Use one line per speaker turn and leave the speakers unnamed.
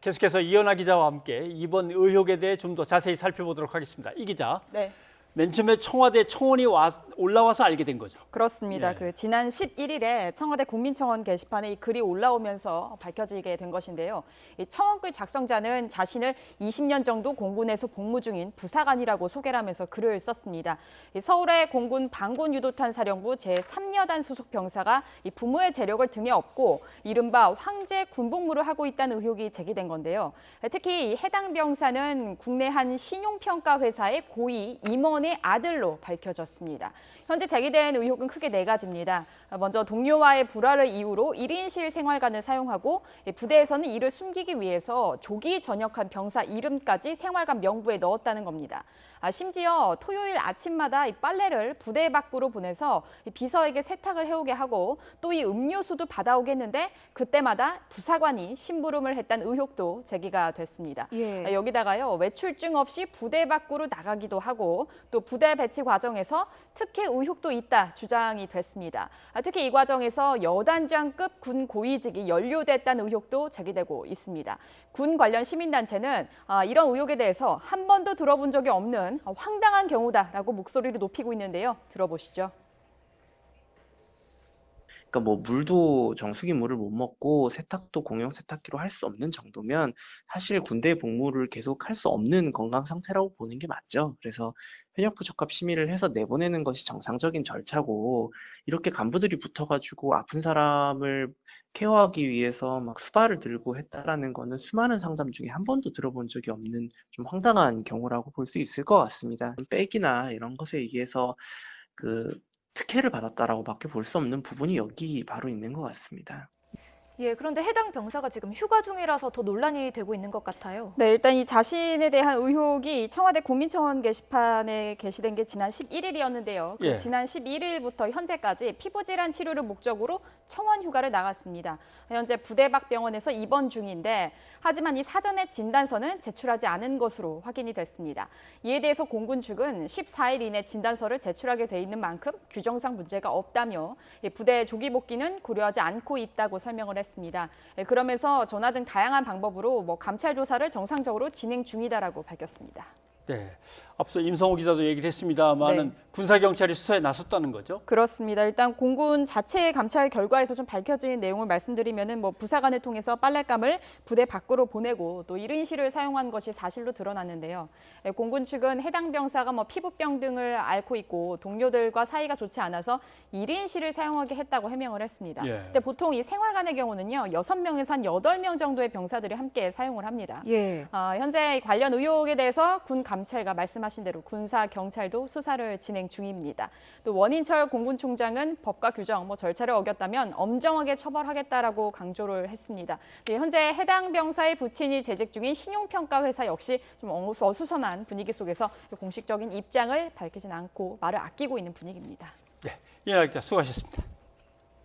계속해서 이현아 기자와 함께 이번 의혹에 대해 좀 더 자세히 살펴보도록 하겠습니다. 이 기자.
네.
맨 처음에 청와대 청원이 올라와서 알게 된 거죠.
그렇습니다.
예.
지난 11일에 청와대 국민청원 게시판에 이 글이 올라오면서 밝혀지게 된 것인데요. 이 청원글 작성자는 자신을 20년 정도 공군에서 복무 중인 부사관이라고 소개를 하면서 글을 썼습니다. 이 서울의 공군 방군유도탄 사령부 제3여단 소속 병사가 이 부모의 재력을 등에 업고 이른바 황제 군복무를 하고 있다는 의혹이 제기된 건데요. 특히 이 해당 병사는 국내 한 신용평가 회사의 고위 임원의 아들로 밝혀졌습니다. 현재 제기된 의혹은 크게 네 가지입니다. 먼저 동료와의 불화를 이유로 1인실 생활관을 사용하고 부대에서는 이를 숨기기 위해서 조기 전역한 병사 이름까지 생활관 명부에 넣었다는 겁니다. 심지어 토요일 아침마다 이 빨래를 부대 밖으로 보내서 비서에게 세탁을 해오게 하고 또 이 음료수도 받아오게 했는데 그때마다 부사관이 심부름을 했다는 의혹도 제기가 됐습니다.
예.
여기다가요, 외출증 없이 부대 밖으로 나가기도 하고 또 부대 배치 과정에서 특혜 의혹도 있다 주장이 됐습니다. 특히 이 과정에서 여단장급 군 고위직이 연루됐다는 의혹도 제기되고 있습니다. 군 관련 시민단체는 이런 의혹에 대해서 한 번도 들어본 적이 없는 황당한 경우다라고 목소리를 높이고 있는데요. 들어보시죠.
그러니까 뭐 물도 정수기 물을 못 먹고 세탁도 공용 세탁기로 할 수 없는 정도면 사실 군대 복무를 계속 할 수 없는 건강 상태라고 보는 게 맞죠. 그래서 현역 부적합 심의를 해서 내보내는 것이 정상적인 절차고 이렇게 간부들이 붙어가지고 아픈 사람을 케어하기 위해서 막 수발을 들고 했다라는 거는 수많은 상담 중에 한 번도 들어본 적이 없는 좀 황당한 경우라고 볼 수 있을 것 같습니다. 백이나 이런 것에 의해서 특혜를 받았다라고밖에 볼 수 없는 부분이 여기 바로 있는 것 같습니다.
예, 그런데 해당 병사가 지금 휴가 중이라서 더 논란이 되고 있는 것 같아요.
네, 일단 이 자신에 대한 의혹이 청와대 국민청원 게시판에 게시된 게 지난 11일이었는데요.
예.
지난 11일부터 현재까지 피부질환 치료를 목적으로 청원 휴가를 나갔습니다. 현재 부대 밖 병원에서 입원 중인데 하지만 이 사전의 진단서는 제출하지 않은 것으로 확인이 됐습니다. 이에 대해서 공군 측은 14일 이내 진단서를 제출하게 돼 있는 만큼 규정상 문제가 없다며 부대 조기 복귀는 고려하지 않고 있다고 설명을 했습니다. 그러면서 전화 등 다양한 방법으로 감찰 조사를 정상적으로 진행 중이다라고 밝혔습니다.
네. 앞서 임성호 기자도 얘기를 했습니다만은
네.
군사경찰이 수사에 나섰다는 거죠?
그렇습니다. 일단 공군 자체 감찰 결과에서 좀 밝혀진 내용을 말씀드리면은 부사관을 통해서 빨랫감을 부대 밖으로 보내고 또 1인실을 사용한 것이 사실로 드러났는데요. 공군 측은 해당 병사가 피부병 등을 앓고 있고 동료들과 사이가 좋지 않아서 1인실을 사용하게 했다고 해명을 했습니다.
예.
근데 보통 이 생활관의 경우는요, 6명에서 한 8명 정도의 병사들이 함께 사용을 합니다.
예.
현재 관련 의혹에 대해서 군 감찰과 말씀하신 대로 군사 경찰도 수사를 진행 중입니다. 또 원인철 공군총장은 법과 규정, 절차를 어겼다면 엄정하게 처벌하겠다라고 강조를 했습니다. 네, 현재 해당 병사의 부친이 재직 중인 신용평가 회사 역시 좀 어수선한 분위기 속에서 공식적인 입장을 밝히진 않고 말을 아끼고 있는 분위기입니다.
네. 이현아 기자 수고하셨습니다.